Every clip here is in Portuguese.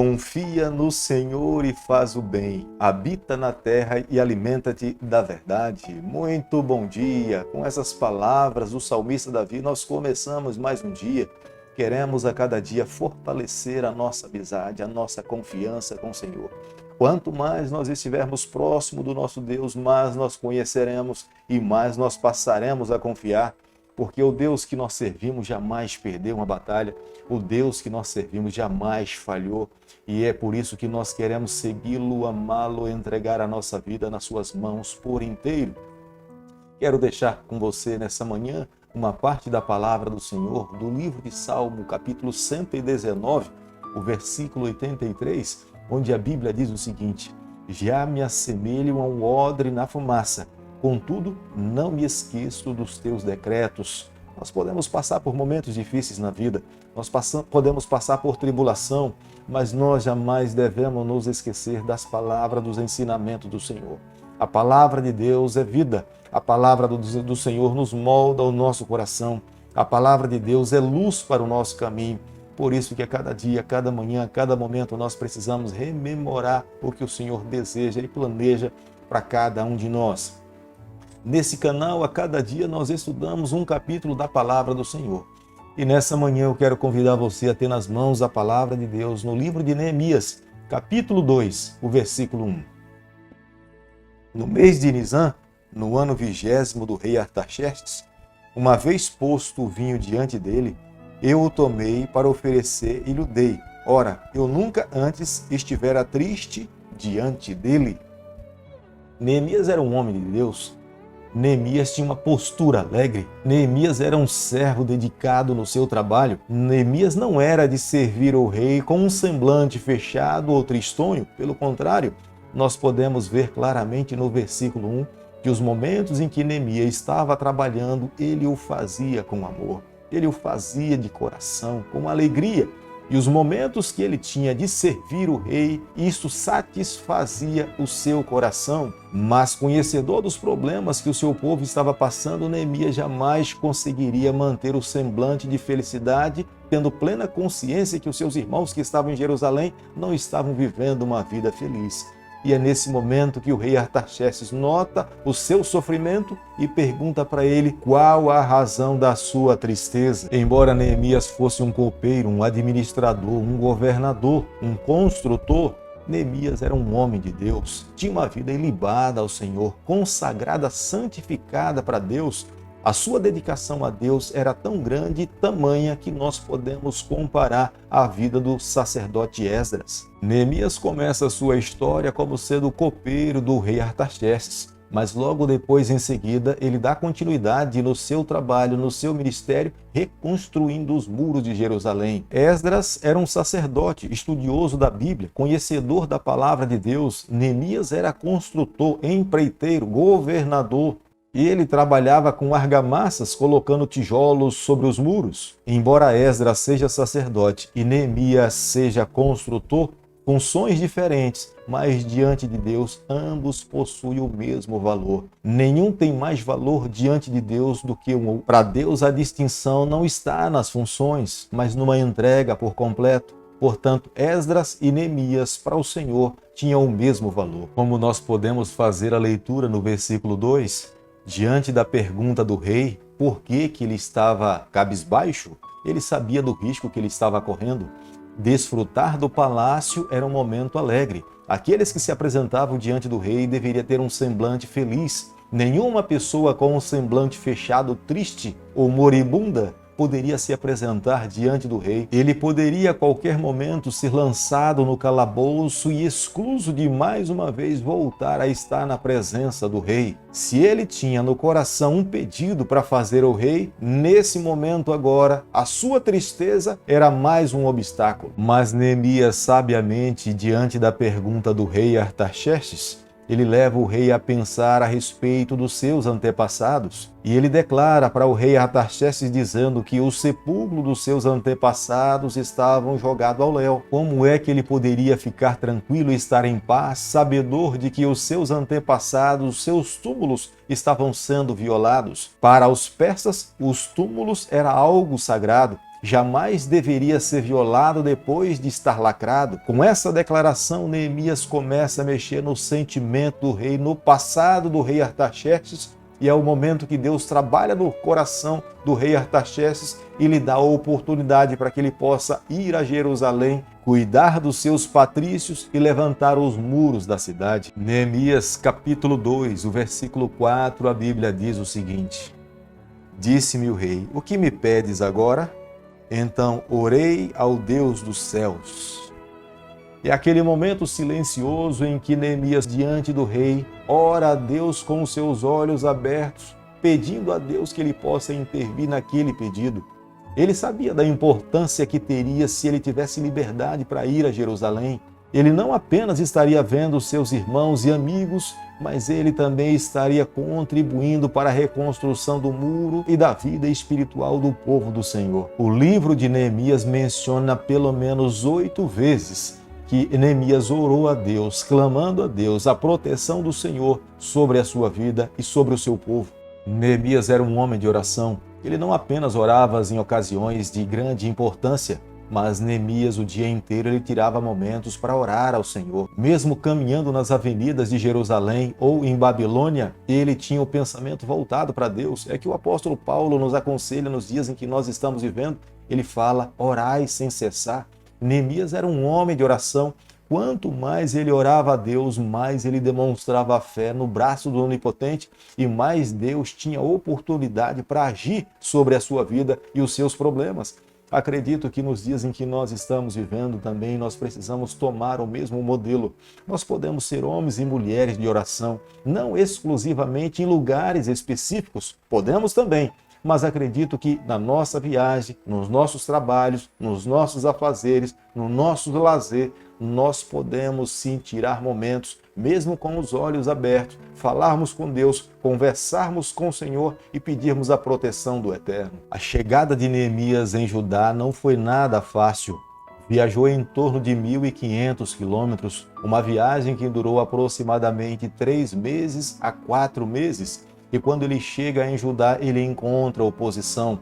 Confia no Senhor e faz o bem. Habita na terra e alimenta-te da verdade. Muito bom dia. Com essas palavras do salmista Davi, nós começamos mais um dia. Queremos a cada dia fortalecer a nossa amizade, a nossa confiança com o Senhor. Quanto mais nós estivermos próximo do nosso Deus, mais nós conheceremos e mais nós passaremos a confiar, porque o Deus que nós servimos jamais perdeu uma batalha, o Deus que nós servimos jamais falhou, e é por isso que nós queremos segui-lo, amá-lo, entregar a nossa vida nas suas mãos por inteiro. Quero deixar com você nessa manhã uma parte da palavra do Senhor, do livro de Salmo, capítulo 119, o versículo 83, onde a Bíblia diz o seguinte: já me assemelho a um odre na fumaça, contudo, não me esqueço dos teus decretos. Nós podemos passar por momentos difíceis na vida, podemos passar por tribulação, mas nós jamais devemos nos esquecer das palavras, dos ensinamentos do Senhor. A palavra de Deus é vida, a palavra do Senhor nos molda o nosso coração, a palavra de Deus é luz para o nosso caminho. Por isso que a cada dia, a cada manhã, a cada momento nós precisamos rememorar o que o Senhor deseja e planeja para cada um de nós. Nesse canal, a cada dia, nós estudamos um capítulo da palavra do Senhor. E nessa manhã eu quero convidar você a ter nas mãos a palavra de Deus no livro de Neemias, capítulo 2, o versículo 1. No mês de Nisan, no ano 20º do rei Artaxerxes, uma vez posto o vinho diante dele, eu o tomei para oferecer e lhe dei. Ora, eu nunca antes estivera triste diante dele. Neemias era um homem de Deus. Neemias tinha uma postura alegre. Neemias era um servo dedicado no seu trabalho. Neemias não era de servir o rei com um semblante fechado ou tristonho. Pelo contrário, nós podemos ver claramente no versículo 1 que os momentos em que Neemias estava trabalhando, ele o fazia com amor. Ele o fazia de coração, com alegria. E os momentos que ele tinha de servir o rei, isso satisfazia o seu coração. Mas conhecedor dos problemas que o seu povo estava passando, Neemias jamais conseguiria manter o semblante de felicidade, tendo plena consciência que os seus irmãos que estavam em Jerusalém não estavam vivendo uma vida feliz. E é nesse momento que o rei Artaxerxes nota o seu sofrimento e pergunta para ele qual a razão da sua tristeza. Embora Neemias fosse um copeiro, um administrador, um governador, um construtor, Neemias era um homem de Deus, tinha uma vida ilibada ao Senhor, consagrada, santificada para Deus. A sua dedicação a Deus era tão grande e tamanha que nós podemos comparar a vida do sacerdote Esdras. Neemias começa a sua história como sendo copeiro do rei Artaxerxes, mas logo depois, em seguida, ele dá continuidade no seu trabalho, no seu ministério, reconstruindo os muros de Jerusalém. Esdras era um sacerdote, estudioso da Bíblia, conhecedor da palavra de Deus. Neemias era construtor, empreiteiro, governador. E ele trabalhava com argamassas, colocando tijolos sobre os muros. Embora Esdras seja sacerdote e Neemias seja construtor, funções diferentes, mas diante de Deus ambos possuem o mesmo valor. Nenhum tem mais valor diante de Deus do que o outro. Para Deus a distinção não está nas funções, mas numa entrega por completo. Portanto, Esdras e Neemias para o Senhor tinham o mesmo valor. Como nós podemos fazer a leitura no versículo 2, diante da pergunta do rei, por que ele estava cabisbaixo, ele sabia do risco que ele estava correndo. Desfrutar do palácio era um momento alegre. Aqueles que se apresentavam diante do rei deveriam ter um semblante feliz. Nenhuma pessoa com um semblante fechado, triste ou moribunda poderia se apresentar diante do rei. Ele poderia a qualquer momento ser lançado no calabouço e excluso de mais uma vez voltar a estar na presença do rei. Se ele tinha no coração um pedido para fazer ao rei, nesse momento agora, a sua tristeza era mais um obstáculo. Mas Neemias, sabiamente, diante da pergunta do rei Artaxerxes, ele leva o rei a pensar a respeito dos seus antepassados. E ele declara para o rei Artaxerxes dizendo que o sepulcro dos seus antepassados estavam jogados ao léu. Como é que ele poderia ficar tranquilo e estar em paz, sabedor de que os seus antepassados, os seus túmulos, estavam sendo violados? Para os persas, os túmulos era algo sagrado. jamais deveria ser violado depois de estar lacrado. Com essa declaração, Neemias começa a mexer no sentimento do rei, no passado do rei Artaxerxes, e é o momento que Deus trabalha no coração do rei Artaxerxes e lhe dá a oportunidade para que ele possa ir a Jerusalém, cuidar dos seus patrícios e levantar os muros da cidade. Neemias capítulo 2, o versículo 4, a Bíblia diz o seguinte: Disse-me o rei: O que me pedes agora? Então orei ao Deus dos céus. E aquele momento silencioso em que Neemias, diante do rei, ora a Deus com os seus olhos abertos, pedindo a Deus que ele possa intervir naquele pedido. Ele sabia da importância que teria se ele tivesse liberdade para ir a Jerusalém. Ele não apenas estaria vendo seus irmãos e amigos, mas ele também estaria contribuindo para a reconstrução do muro e da vida espiritual do povo do Senhor. O livro de Neemias menciona pelo menos 8 vezes que Neemias orou a Deus, clamando a Deus a proteção do Senhor sobre a sua vida e sobre o seu povo. Neemias era um homem de oração. Ele não apenas orava em ocasiões de grande importância, mas Neemias o dia inteiro ele tirava momentos para orar ao Senhor. Mesmo caminhando nas avenidas de Jerusalém ou em Babilônia, ele tinha o pensamento voltado para Deus. É que o apóstolo Paulo nos aconselha nos dias em que nós estamos vivendo. Ele fala: orai sem cessar. Neemias era um homem de oração. Quanto mais ele orava a Deus, mais ele demonstrava a fé no braço do Onipotente e mais Deus tinha oportunidade para agir sobre a sua vida e os seus problemas. Acredito que nos dias em que nós estamos vivendo também nós precisamos tomar o mesmo modelo. Nós podemos ser homens e mulheres de oração, não exclusivamente em lugares específicos, podemos também, mas acredito que na nossa viagem, nos nossos trabalhos, nos nossos afazeres, no nosso lazer, nós podemos sim tirar momentos, mesmo com os olhos abertos, falarmos com Deus, conversarmos com o Senhor e pedirmos a proteção do Eterno. A chegada de Neemias em Judá não foi nada fácil. Viajou em torno de 1.500 quilômetros, uma viagem que durou aproximadamente 3 meses a 4 meses. E quando ele chega em Judá, ele encontra oposição.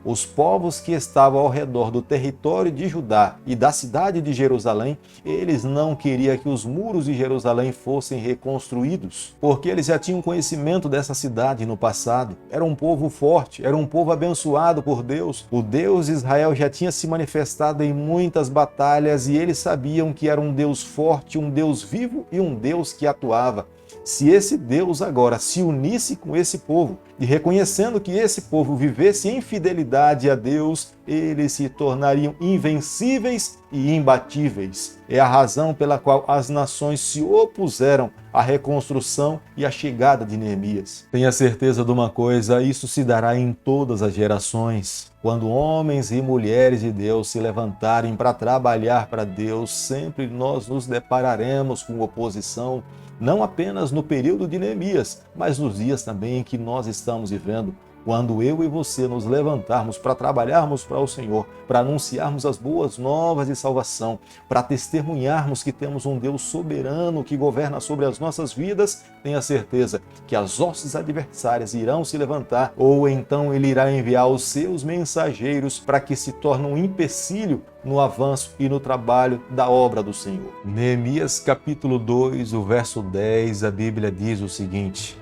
Os povos que estavam ao redor do território de Judá e da cidade de Jerusalém, eles não queriam que os muros de Jerusalém fossem reconstruídos, porque eles já tinham conhecimento dessa cidade no passado. Era um povo forte, era um povo abençoado por Deus. O Deus de Israel já tinha se manifestado em muitas batalhas e eles sabiam que era um Deus forte, um Deus vivo e um Deus que atuava. Se esse Deus agora se unisse com esse povo e reconhecendo que esse povo vivesse em fidelidade a Deus, eles se tornariam invencíveis e imbatíveis. É a razão pela qual as nações se opuseram à reconstrução e à chegada de Neemias. Tenha certeza de uma coisa, isso se dará em todas as gerações. Quando homens e mulheres de Deus se levantarem para trabalhar para Deus, sempre nós nos depararemos com oposição, não apenas no período de Neemias, mas nos dias também em que nós estamos vivendo. Quando eu e você nos levantarmos para trabalharmos para o Senhor, para anunciarmos as boas novas de salvação, para testemunharmos que temos um Deus soberano que governa sobre as nossas vidas, tenha certeza que as hostes adversárias irão se levantar, ou então ele irá enviar os seus mensageiros para que se tornem um empecilho no avanço e no trabalho da obra do Senhor. Neemias capítulo 2, o verso 10, a Bíblia diz o seguinte: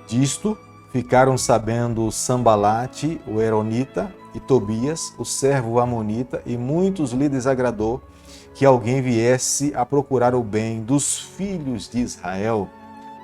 Disto ficaram sabendo Sambalate, o Eronita, e Tobias, o servo amonita, e muitos lhe desagradou que alguém viesse a procurar o bem dos filhos de Israel.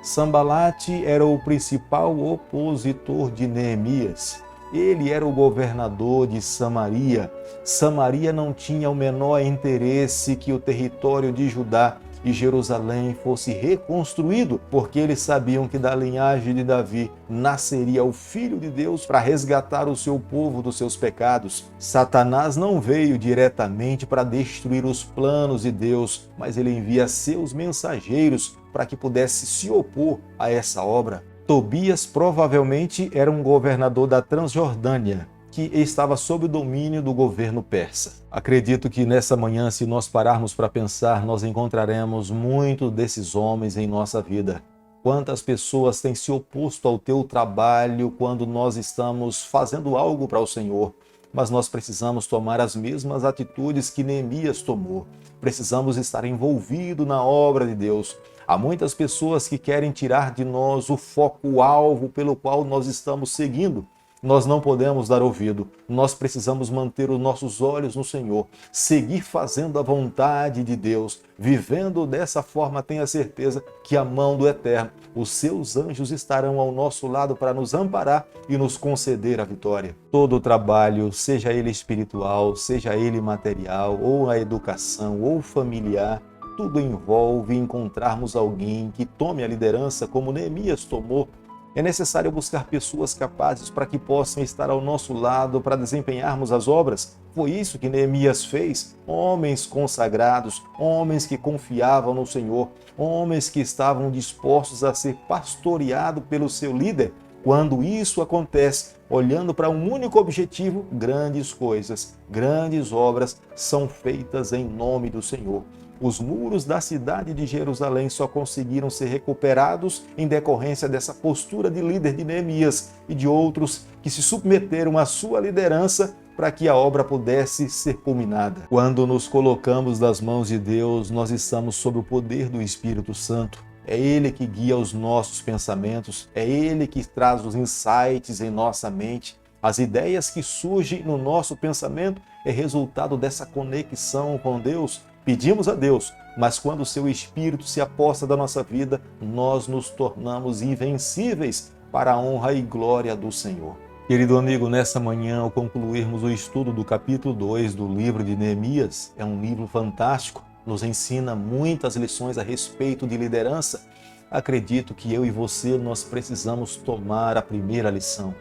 Sambalate era o principal opositor de Neemias. Ele era o governador de Samaria. Samaria não tinha o menor interesse que o território de Judá e Jerusalém fosse reconstruído, porque eles sabiam que da linhagem de Davi nasceria o Filho de Deus para resgatar o seu povo dos seus pecados. Satanás não veio diretamente para destruir os planos de Deus, mas ele envia seus mensageiros para que pudesse se opor a essa obra. Tobias provavelmente era um governador da Transjordânia, que estava sob o domínio do governo persa. Acredito que nessa manhã, se nós pararmos para pensar, nós encontraremos muitos desses homens em nossa vida. Quantas pessoas têm se oposto ao teu trabalho quando nós estamos fazendo algo para o Senhor? mas nós precisamos tomar as mesmas atitudes que Neemias tomou. Precisamos estar envolvidos na obra de Deus. Há muitas pessoas que querem tirar de nós o foco, o alvo pelo qual nós estamos seguindo. Nós não podemos dar ouvido, nós precisamos manter os nossos olhos no Senhor, seguir fazendo a vontade de Deus, vivendo dessa forma. Tenha certeza que a mão do Eterno, os seus anjos estarão ao nosso lado para nos amparar e nos conceder a vitória. Todo o trabalho, seja ele espiritual, seja ele material, ou a educação, ou familiar, tudo envolve encontrarmos alguém que tome a liderança como Neemias tomou. É necessário buscar pessoas capazes para que possam estar ao nosso lado para desempenharmos as obras. Foi isso que Neemias fez. Homens consagrados, homens que confiavam no Senhor, homens que estavam dispostos a ser pastoreados pelo seu líder. Quando isso acontece, olhando para um único objetivo, grandes coisas, grandes obras são feitas em nome do Senhor. Os muros da cidade de Jerusalém só conseguiram ser recuperados em decorrência dessa postura de líder de Neemias e de outros que se submeteram à sua liderança para que a obra pudesse ser culminada. Quando nos colocamos nas mãos de Deus, nós estamos sob o poder do Espírito Santo. É Ele que guia os nossos pensamentos, é Ele que traz os insights em nossa mente. As ideias que surgem no nosso pensamento é resultado dessa conexão com Deus. Pedimos a Deus, mas quando o seu Espírito se aposta da nossa vida, nós nos tornamos invencíveis para a honra e glória do Senhor. Querido amigo, nessa manhã, ao concluirmos o estudo do capítulo 2 do livro de Neemias, é um livro fantástico, nos ensina muitas lições a respeito de liderança. Acredito que eu e você, nós precisamos tomar a primeira lição.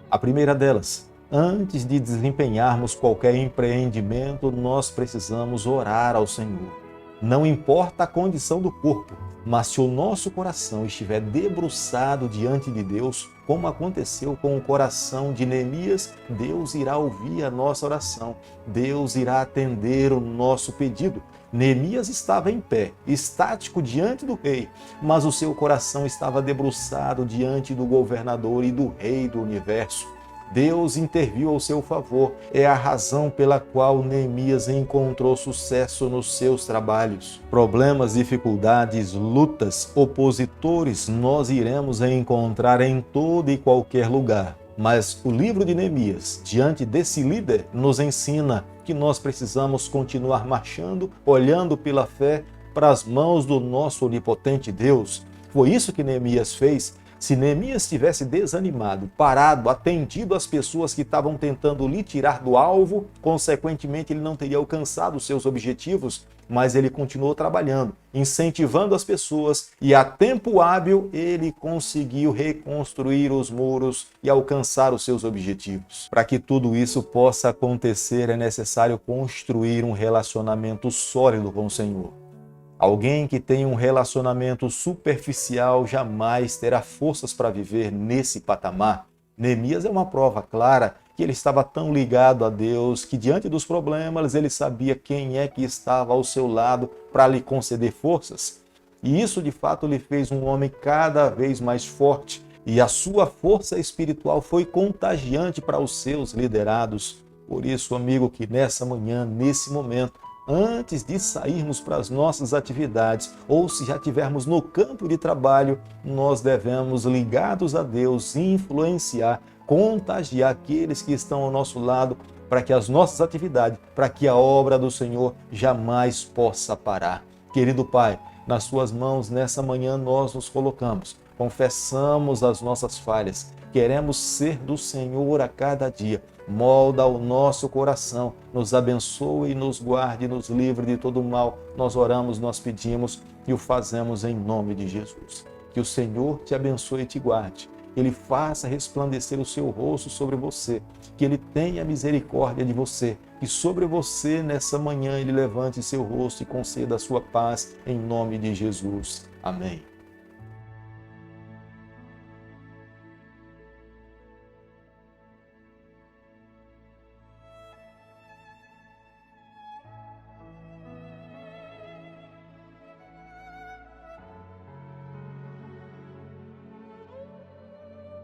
A primeira delas: antes de desempenharmos qualquer empreendimento, nós precisamos orar ao Senhor. Não importa a condição do corpo, mas se o nosso coração estiver debruçado diante de Deus, como aconteceu com o coração de Neemias, Deus irá ouvir a nossa oração, Deus irá atender o nosso pedido. Neemias estava em pé, estático diante do rei, mas o seu coração estava debruçado diante do governador e do rei do universo. Deus interviu ao seu favor. É a razão pela qual Neemias encontrou sucesso nos seus trabalhos. Problemas, dificuldades, lutas, opositores nós iremos encontrar em todo e qualquer lugar. Mas o livro de Neemias, diante desse líder, nos ensina que nós precisamos continuar marchando, olhando pela fé para as mãos do nosso onipotente Deus. Foi isso que Neemias fez. Se Neemias tivesse desanimado, parado, atendido às pessoas que estavam tentando lhe tirar do alvo, consequentemente ele não teria alcançado os seus objetivos, mas ele continuou trabalhando, incentivando as pessoas e a tempo hábil ele conseguiu reconstruir os muros e alcançar os seus objetivos. Para que tudo isso possa acontecer, é necessário construir um relacionamento sólido com o Senhor. Alguém que tem um relacionamento superficial jamais terá forças para viver nesse patamar. Neemias é uma prova clara que ele estava tão ligado a Deus que diante dos problemas ele sabia quem é que estava ao seu lado para lhe conceder forças. E isso de fato lhe fez um homem cada vez mais forte e a sua força espiritual foi contagiante para os seus liderados. Por isso, amigo, que nessa manhã, nesse momento, antes de sairmos para as nossas atividades, ou se já estivermos no campo de trabalho, nós devemos, ligados a Deus, influenciar, contagiar aqueles que estão ao nosso lado, para que as nossas atividades, para que a obra do Senhor jamais possa parar. Querido Pai, nas suas mãos, nessa manhã, nós nos colocamos, confessamos as nossas falhas, queremos ser do Senhor a cada dia. Molda o nosso coração, nos abençoe e nos guarde, nos livre de todo mal. Nós oramos, nós pedimos e o fazemos em nome de Jesus. Que o Senhor te abençoe e te guarde. Ele faça resplandecer o seu rosto sobre você, que Ele tenha misericórdia de você, que sobre você nessa manhã Ele levante seu rosto e conceda a sua paz em nome de Jesus. Amém.